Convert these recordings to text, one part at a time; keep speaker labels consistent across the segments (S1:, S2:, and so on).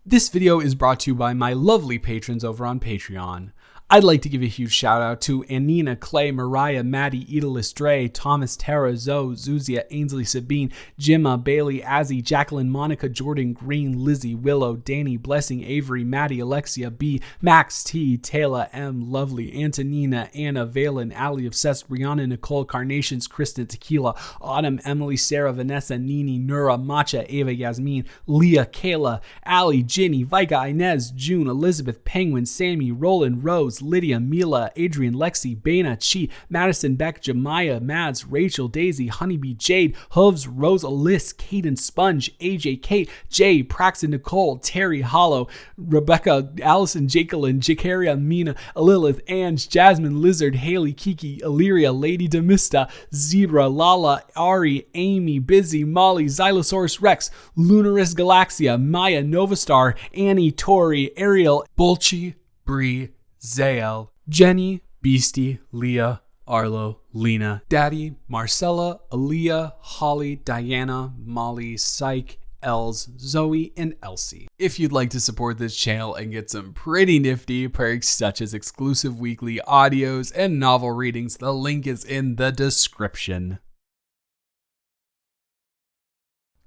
S1: This video is brought to you by my lovely patrons over on Patreon. I'd like to give a huge shout out to Anina, Clay, Mariah, Maddie, Edalis, Dre, Thomas, Tara, Zoe, Zuzia, Ainsley, Sabine, Jimma, Bailey, Azzy, Jacqueline, Monica, Jordan, Green, Lizzie, Willow, Danny, Blessing, Avery, Maddie, Alexia, B, Max, T, Taylor, M, Lovely, Antonina, Anna, Valen, Ali, Obsessed, Brianna, Nicole, Carnations, Kristen, Tequila, Autumn, Emily, Sarah, Vanessa, Nini, Nura, Matcha, Ava, Yasmin, Leah, Kayla, Ali, Ginny, Vika, Inez, June, Elizabeth, Penguin, Sammy, Roland, Rose, Lydia, Mila, Adrian, Lexi, Bana, Chi, Madison, Beck, Jemiah, Mads, Rachel, Daisy, Honeybee, Jade, Hooves, Rose, Alyss, Caden, Sponge, AJ, Kate, Jay, Praxton, Nicole, Terry, Hollow, Rebecca, Allison, Jacqueline, Jakaria, Mina, Lilith, Ange, Jasmine, Lizard, Haley, Kiki, Illyria, Lady Demista, Zebra, Lala, Ari, Amy, Busy, Molly, Xylosaurus Rex, Lunaris Galaxia, Maya, Novastar, Annie, Tori, Ariel, Bolchi, Bree, Zael, Jenny, Beastie, Leah, Arlo, Lena, Daddy, Marcella, Aaliyah, Holly, Diana, Molly, Psych, Els, Zoe, and Elsie. If you'd like to support this channel and get some pretty nifty perks such as exclusive weekly audios and novel readings, the link is in the description.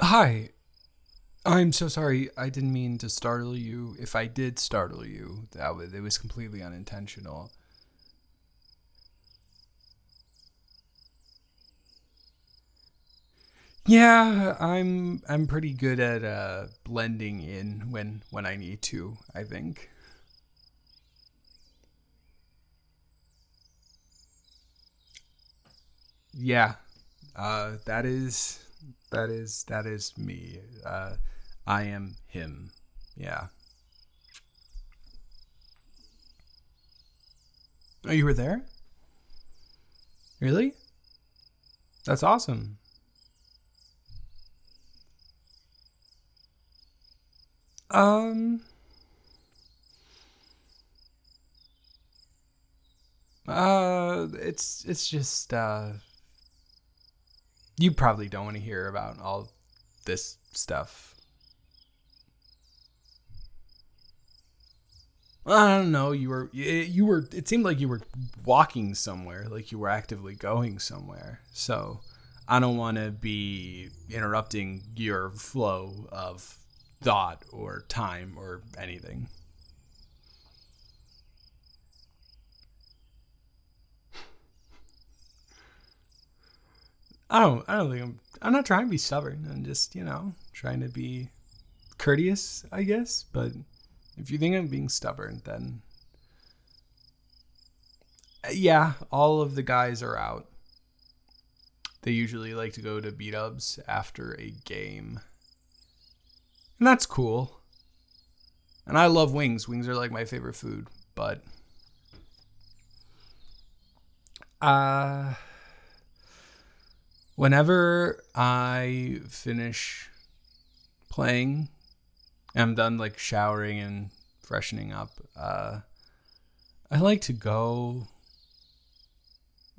S1: Hi. I'm so sorry. I didn't mean to startle you. If I did startle you, it was completely unintentional. Yeah, I'm pretty good at blending in when I need to, I think. Yeah. That is me. I am him. Yeah. Oh, you were there? Really? That's awesome. It's just, you probably don't want to hear about all this stuff. I don't know. You were. It seemed like you were walking somewhere, like you were actively going somewhere. So I don't want to be interrupting your flow of thought or time or anything. I don't think I'm not trying to be stubborn. I'm just, trying to be courteous, I guess. But if you think I'm being stubborn, then yeah, all of the guys are out. They usually like to go to beat-ups after a game. And that's cool. And I love wings. Wings are like my favorite food, but whenever I finish playing, I'm done like showering and freshening up, I like to go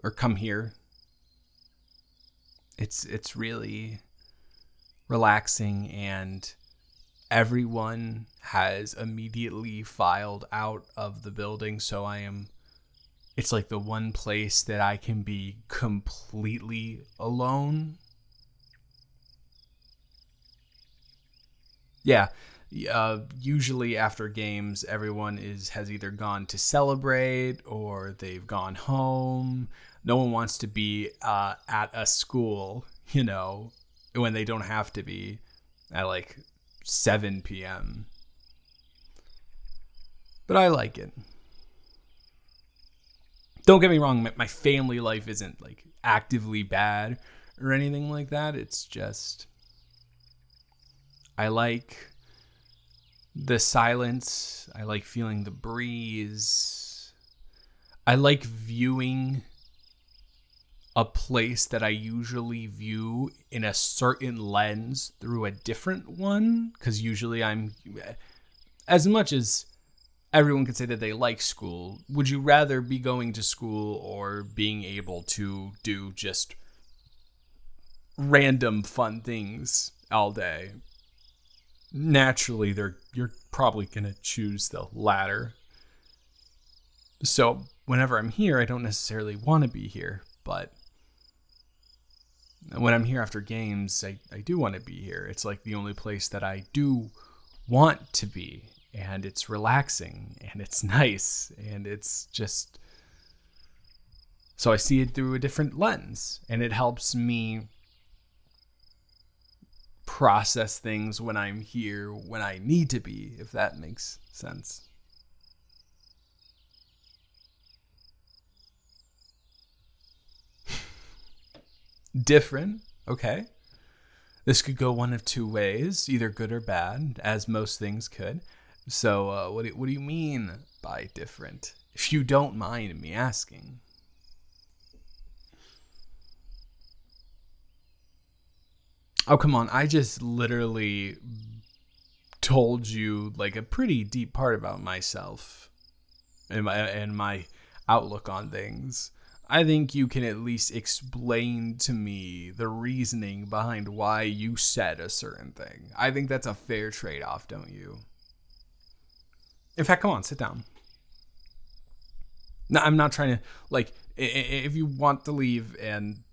S1: or come here. It's really relaxing, and everyone has immediately filed out of the building, so it's like the one place that I can be completely alone. Yeah. Usually after games, everyone has either gone to celebrate or they've gone home. No one wants to be at a school, when they don't have to be at like 7 p.m. But I like it. Don't get me wrong, my family life isn't like actively bad or anything like that. It's just I like the silence. I like feeling the breeze. I like viewing a place that I usually view in a certain lens through a different one. Because usually as much as everyone could say that they like school, would you rather be going to school or being able to do just random fun things all day? naturally you're probably going to choose the latter. So whenever I'm here, I don't necessarily want to be here, but when I'm here after games, I do want to be here. It's like the only place that I do want to be, and it's relaxing and it's nice, and it's just, so I see it through a different lens, and it helps me process things when I'm here, when I need to be, if that makes sense. Different, okay. This could go one of two ways, either good or bad, as most things could. So, what do you mean by different? If you don't mind me asking. Oh, come on. I just literally told you like a pretty deep part about myself and my outlook on things. I think you can at least explain to me the reasoning behind why you said a certain thing. I think that's a fair trade-off, don't you? In fact, come on, sit down. No, I'm not trying to, like, if you want to leave and,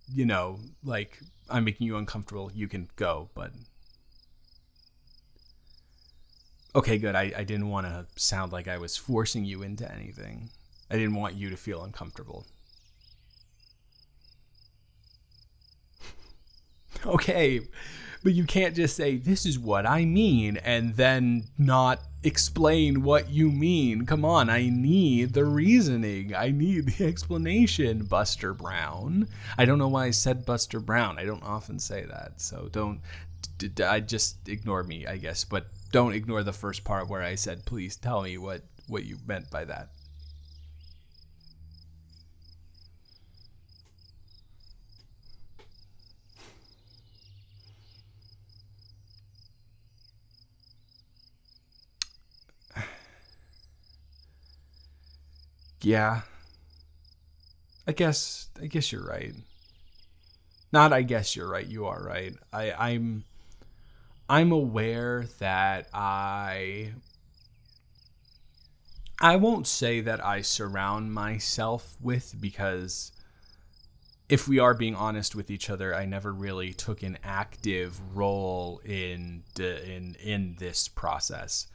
S1: like, I'm making you uncomfortable, you can go, but... Okay, good. I didn't want to sound like I was forcing you into anything. I didn't want you to feel uncomfortable. Okay, but you can't just say, this is what I mean, and then not explain what you mean. Come on, I need the reasoning. I need the explanation, Buster Brown. I don't know why I said Buster Brown. I don't often say that, so don't... I just ignore me, I guess, but don't ignore the first part where I said, please tell me what you meant by that. Yeah, I guess you're right. Not I guess you're right, you are right. I'm aware that I won't say that I surround myself with, because if we are being honest with each other, I never really took an active role in this process.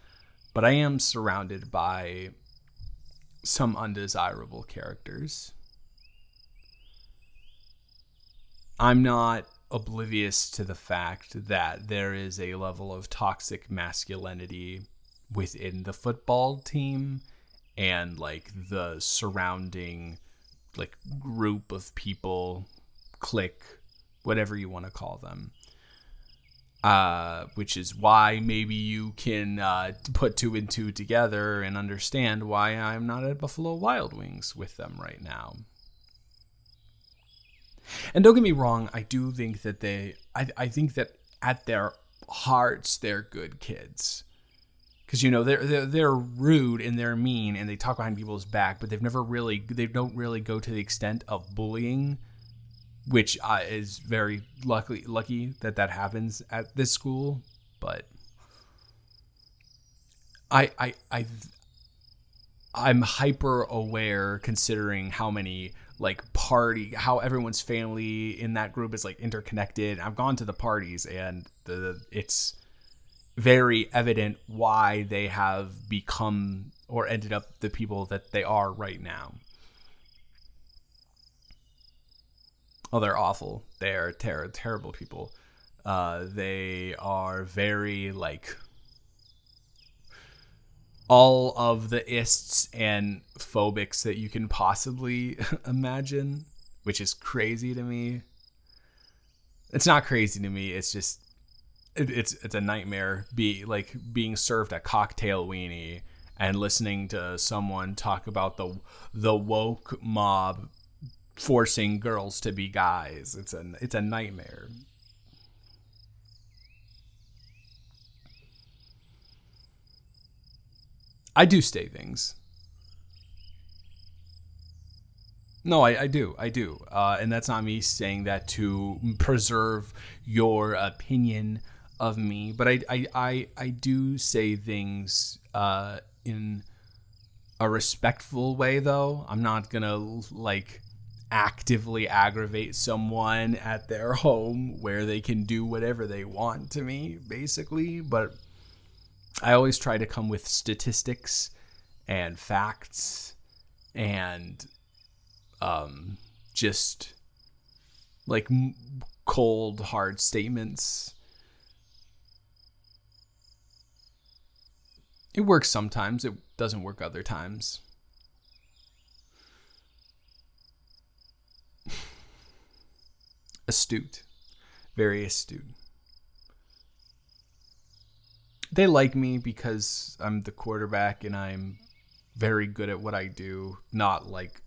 S1: But I am surrounded by some undesirable characters. I'm not oblivious to the fact that there is a level of toxic masculinity within the football team and like the surrounding like group of people, clique, whatever you want to call them. Which is why maybe you can put two and two together and understand why I'm not at Buffalo Wild Wings with them right now. And don't get me wrong, I do think that I think that at their hearts, they're good kids. Because, they're rude and they're mean and they talk behind people's back, but they don't really go to the extent of bullying, which is very lucky that happens at this school. But I'm hyper aware considering how many how everyone's family in that group is like interconnected. I've gone to the parties and it's very evident why they have become or ended up the people that they are right now. Oh, they're awful. They're terrible people. They are very all of the ists and phobics that you can possibly imagine, which is crazy to me. It's not crazy to me. It's just it's a nightmare. Being served a cocktail weenie and listening to someone talk about the woke mob forcing girls to be guys. It's a nightmare. I do stay things. No, I do. I do. And that's not me saying that to preserve your opinion of me, but I do say things in a respectful way, though. I'm not gonna like actively aggravate someone at their home where they can do whatever they want to me, basically. But I always try to come with statistics and facts and just like cold, hard statements. It works sometimes, it doesn't work other times. Astute. Very astute. They like me because I'm the quarterback and I'm very good at what I do. Not like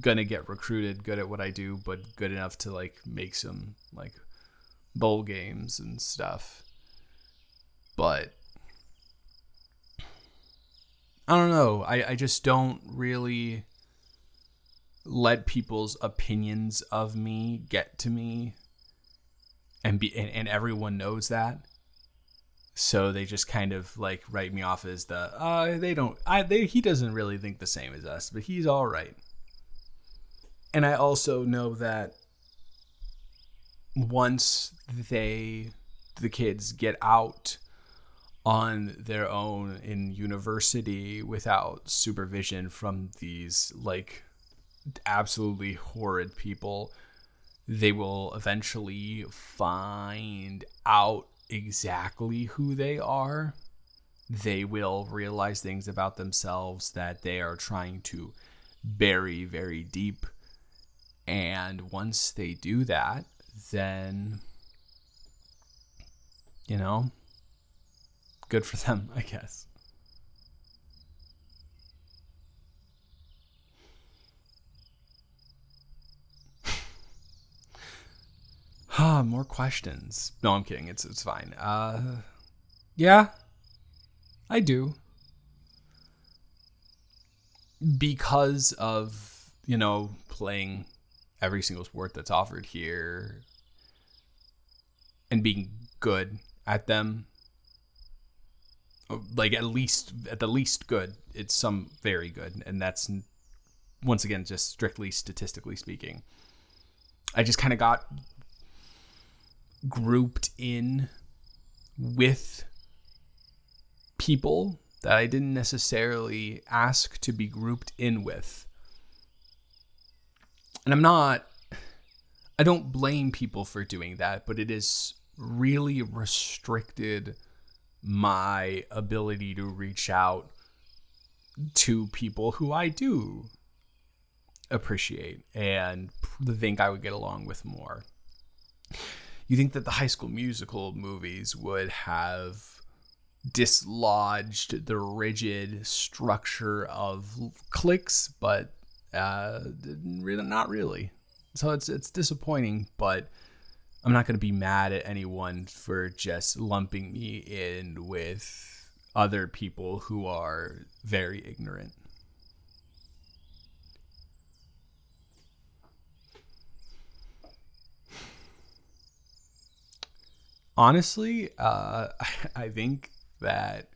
S1: gonna get recruited good at what I do, but good enough to like make some like bowl games and stuff. But I don't know. I just don't really let people's opinions of me get to me, and everyone knows that. So they just kind of like write me off as he doesn't really think the same as us, but he's all right. And I also know that once the kids get out on their own in university without supervision from these like absolutely horrid people, they will eventually find out exactly who they are. They will realize things about themselves that they are trying to bury very deep. And once they do that, then, you know, good for them, I guess. More questions. No, I'm kidding. It's fine. Yeah, I do. Because of, playing every single sport that's offered here and being good at them. Like at the least good, it's some very good, and that's once again just strictly statistically speaking. I just kind of got grouped in with people that I didn't necessarily ask to be grouped in with. And I don't blame people for doing that, but it is really restricted my ability to reach out to people who I do appreciate and think I would get along with more. You think that the High School Musical movies would have dislodged the rigid structure of cliques, but not really. So it's disappointing, but I'm not going to be mad at anyone for just lumping me in with other people who are very ignorant. Honestly, I think that,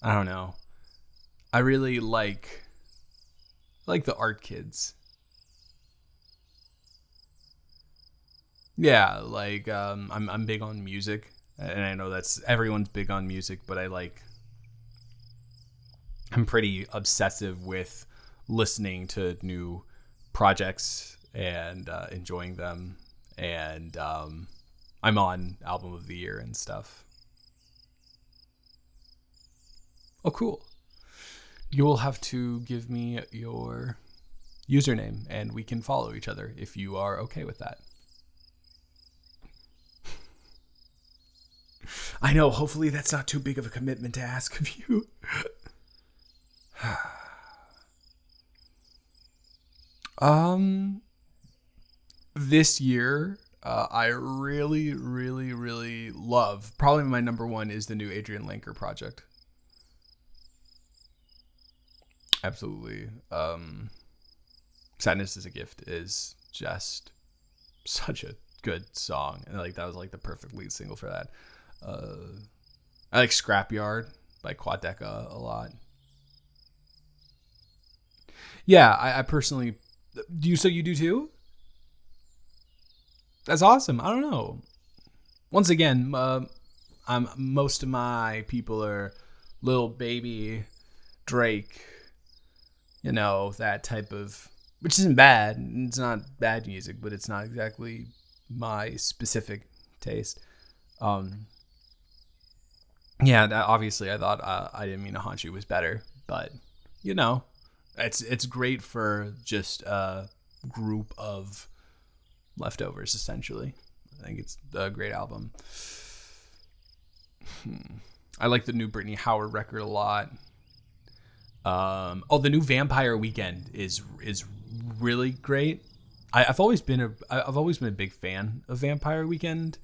S1: I don't know. I really like the art kids. Yeah, like I'm big on music, and I know that's everyone's big on music, but I'm pretty obsessive with listening to new projects and enjoying them, and I'm on album of the year and stuff. Oh, cool. You will have to give me your username, and we can follow each other if you are okay with that. I know, hopefully that's not too big of a commitment to ask of you. um, this year, I really, really, really love. Probably my number one is the new Adrian Lanker project. Absolutely. Sadness is a Gift is just such a good song, and like that was like the perfect lead single for that. I like Scrapyard by Quadeca a lot. Yeah, I personally do. So you do too? That's awesome. I don't know. Once again, most of my people are Lil Baby, Drake, that type of, which isn't bad. It's not bad music, but it's not exactly my specific taste. Yeah, that, obviously I thought I didn't mean to haunt you was better, but it's great for just a group of leftovers essentially. I think it's a great album. I like the new Brittany Howard record a lot. The new Vampire Weekend is really great. I've always been a big fan of Vampire Weekend,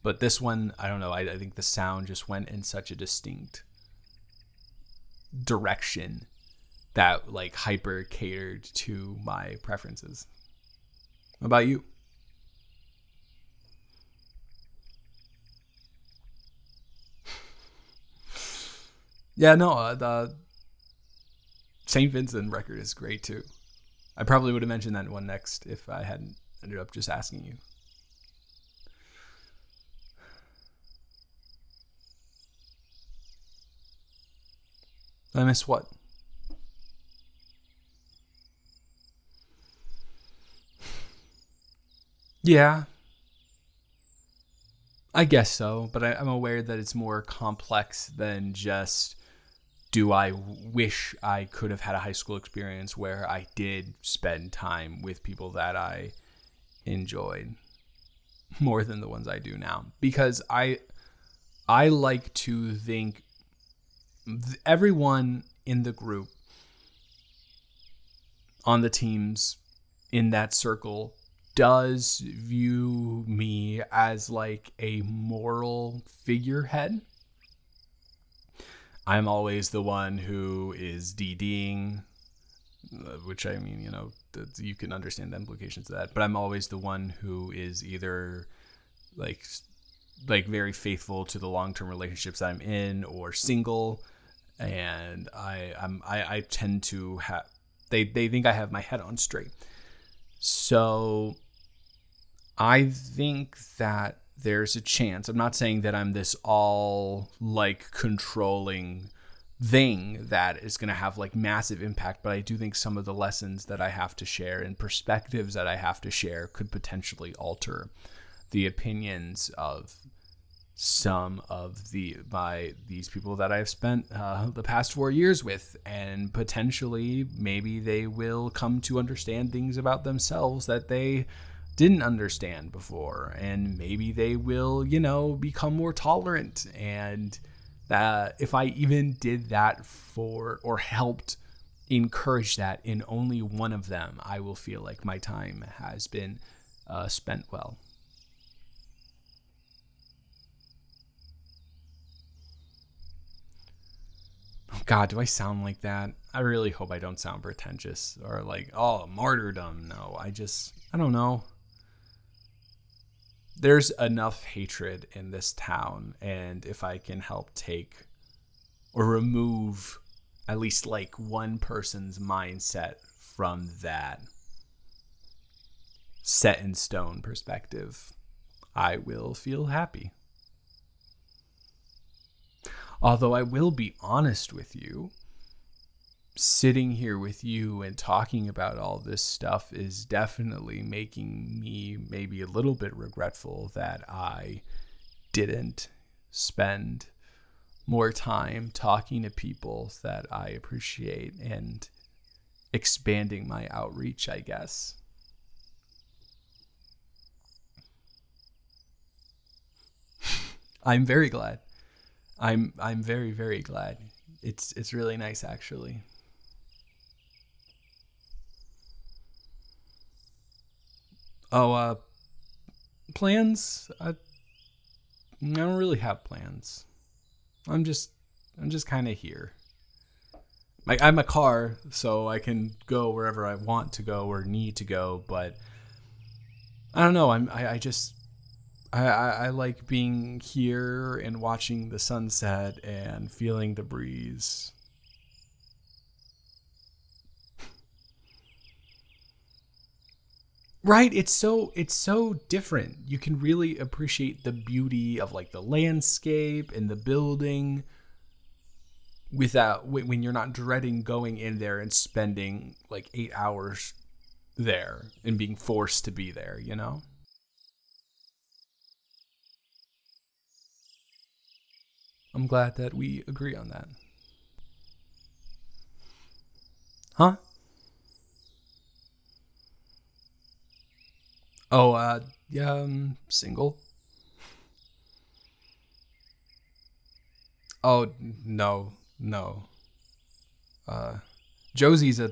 S1: but this one, I don't know. I think the sound just went in such a distinct direction that like hyper catered to my preferences. What about you? Yeah, no, the St. Vincent record is great too. I probably would have mentioned that one next if I hadn't ended up just asking you. I miss what? Yeah, I guess so, but I'm aware that it's more complex than just do I wish I could have had a high school experience where I did spend time with people that I enjoyed more than the ones I do now, because I like to think everyone in the group, on the teams, in that circle, does view me as like a moral figurehead. I'm always the one who is DDing, which I mean, you can understand the implications of that. But I'm always the one who is either like very faithful to the long-term relationships I'm in, or single, and I tend to have they think I have my head on straight. So I think that there's a chance. I'm not saying that I'm this all like controlling thing that is going to have like massive impact, but I do think some of the lessons that I have to share and perspectives that I have to share could potentially alter the opinions of some of these people that I've spent the past 4 years with, and potentially maybe they will come to understand things about themselves that they didn't understand before, and maybe they will become more tolerant. And that if I even did that for, or helped encourage that in only one of them, I will feel like my time has been spent well. Oh God, do I sound like that? I really hope I don't sound pretentious or like, oh, martyrdom. No, I don't know. There's enough hatred in this town, and if I can help take or remove at least like one person's mindset from that set in stone perspective, I will feel happy. Although I will be honest with you, sitting here with you and talking about all this stuff is definitely making me maybe a little bit regretful that I didn't spend more time talking to people that I appreciate and expanding my outreach, I guess. I'm very glad. I'm very, very glad. It's really nice actually. Oh, plans? I don't really have plans. I'm just I'm just kind of here. Like I'm a car, so I can go wherever I want to go or need to go. But I don't know. I just I like being here and watching the sunset and feeling the breeze. Right, it's so different. You can really appreciate the beauty of like the landscape and the building without when you're not dreading going in there and spending like 8 hours there and being forced to be there, you know? I'm glad that we agree on that. Huh? Oh, yeah, single. Oh, no, no. Uh, Josie's a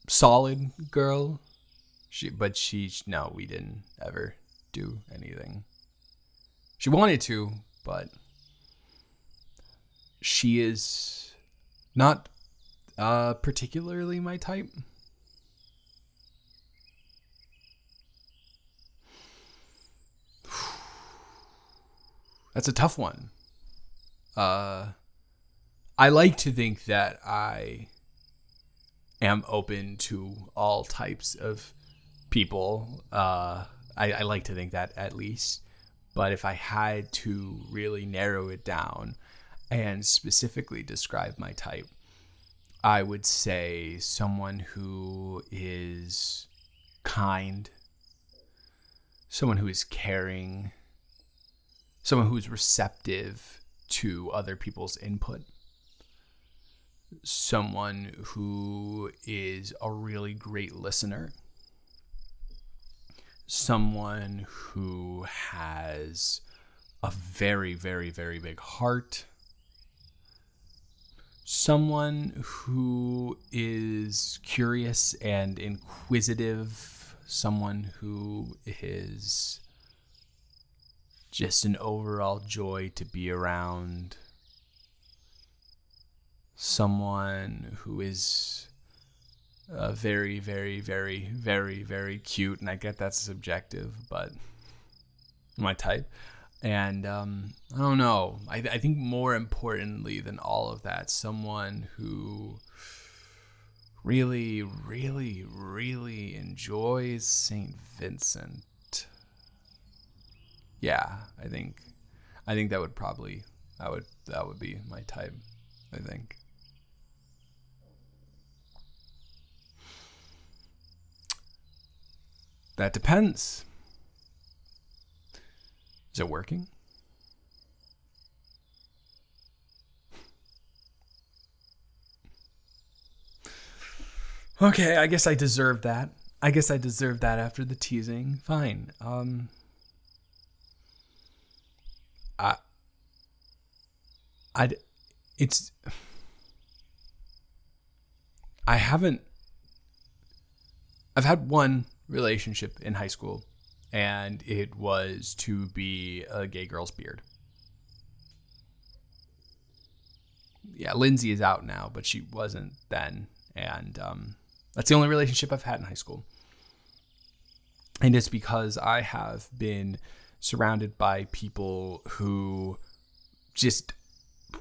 S1: solid girl. No, we didn't ever do anything. She wanted to, but she is not particularly my type. That's a tough one. Uh, I like to think that I am open to all types of people. I like to think that at least. But if I had to really narrow it down and specifically describe my type, I would say someone who is kind, someone who is caring, someone who is receptive to other people's input, someone who is a really great listener, someone who has a very, very, very big heart, someone who is curious and inquisitive, someone who is just an overall joy to be around, someone who is very, very, very, very, very cute. And I get that's subjective, but my type. And I don't know. I think more importantly than all of that, someone who really, really, really enjoys St. Vincent. Yeah, I think that would be my type, I think. That depends. Is it working? Okay, I guess I deserve that. I guess I deserve that after the teasing. Fine. I, I, it's, I haven't, I've had one relationship in high school, and it was to be a gay girl's beard. Yeah, Lindsay is out now, but she wasn't then. And that's the only relationship I've had in high school. And it's because I have been surrounded by people who just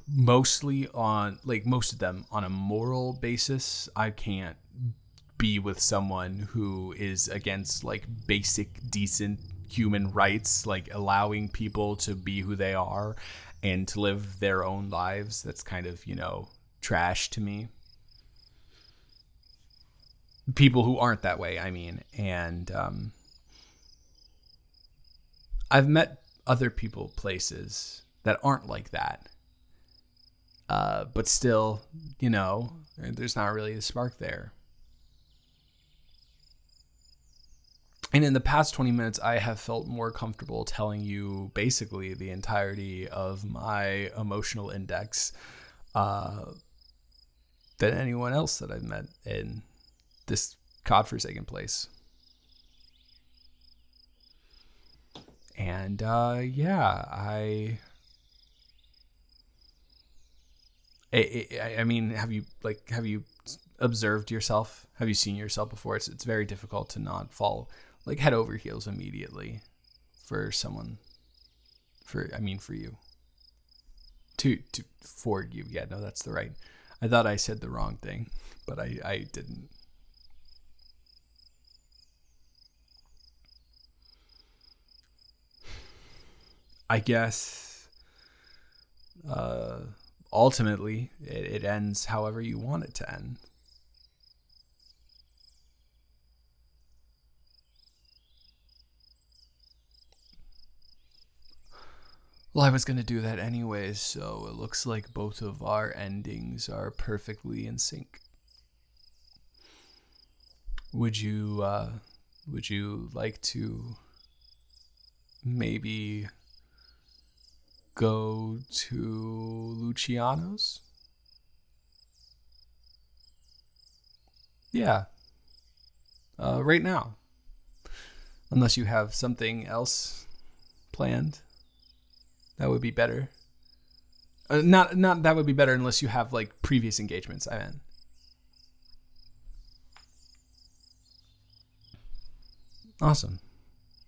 S1: mostly on, like most of them on a moral basis, I can't be with someone who is against like basic decent human rights, like allowing people to be who they are and to live their own lives. That's kind of, trash to me. People who aren't that way, I mean. And I've met other people places that aren't like that. But still, there's not really a spark there. And in the past 20 minutes, I have felt more comfortable telling you basically the entirety of my emotional index than anyone else that I've met in this godforsaken place. And yeah, I mean, have you observed yourself? Have you seen yourself before? It's very difficult to not fall like head over heels immediately for someone, for you. For you. Yeah, no, that's the right. I thought I said the wrong thing, but I didn't. I guess ultimately it ends however you want it to end. Well, I was going to do that anyways, so it looks like both of our endings are perfectly in sync. Would you like to maybe go to Luciano's? Yeah, right now. Unless you have something else planned, that would be better. Not that would be better unless you have like previous engagements. I mean, awesome.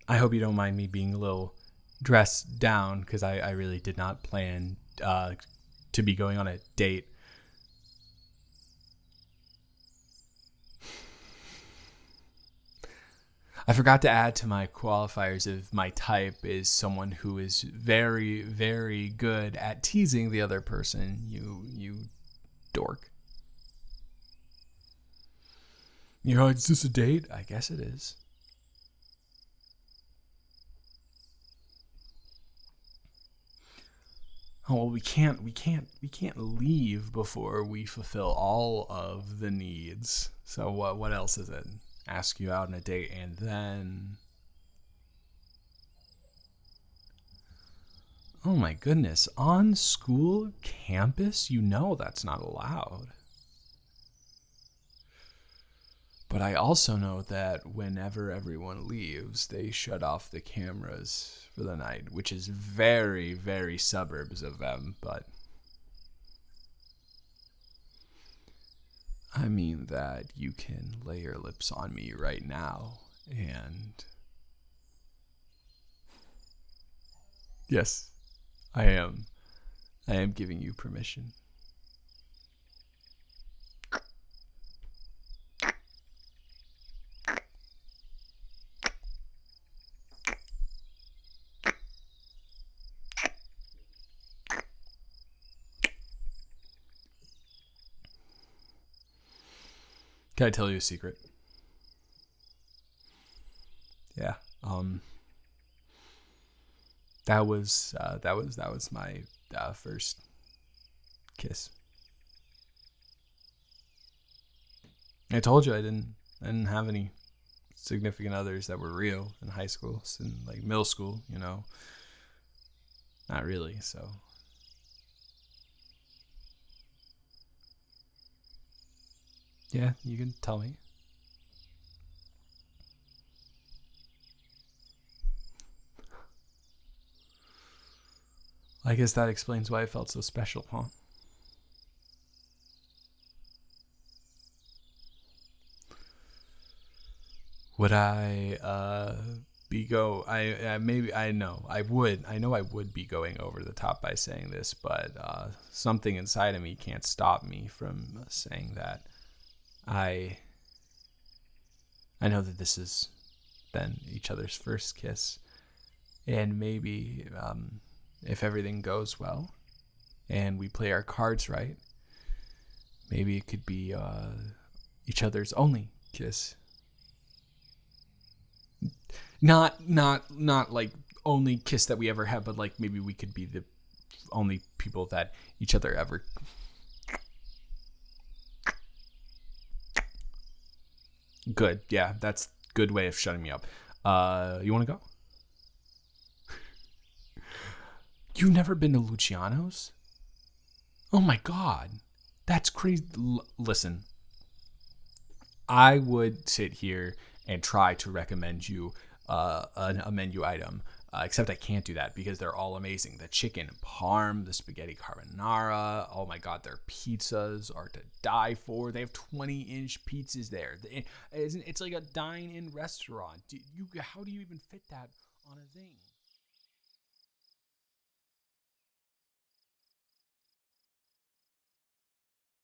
S1: I hope you don't mind me being a little dressed down because I really did not plan to be going on a date. I forgot to add to my qualifiers if my type is someone who is very, very good at teasing the other person. You dork. Is this a date? I guess it is. Oh well, we can't leave before we fulfill all of the needs. So what else is it? Ask you out on a date and then, oh my goodness, on school campus, that's not allowed. But I also know that whenever everyone leaves, they shut off the cameras for the night, which is very, very suburbs of them, but I mean that you can lay your lips on me right now, and yes, I am. I am giving you permission. Can I tell you a secret? Yeah. That was my first kiss. I told you I didn't have any significant others that were real in high school and like middle school. Not really. So yeah, you can tell me. I guess that explains why I felt so special, huh? Would I be go I maybe I know I would be going over the top by saying this, but something inside of me can't stop me from saying that I I know that this has been each other's first kiss, and maybe if everything goes well and we play our cards right, maybe it could be each other's only kiss. Not like only kiss that we ever have, but like maybe we could be the only people that each other ever. Good, yeah, that's a good way of shutting me up. You want to go? You've never been to Luciano's? Oh my god, that's crazy. Listen, I would sit here and try to recommend you a menu item. Except I can't do that because they're all amazing. The chicken parm, the spaghetti carbonara. Oh my god, their pizzas are to die for. They have 20-inch pizzas there. It's like a dine-in restaurant. How do you even fit that on a thing?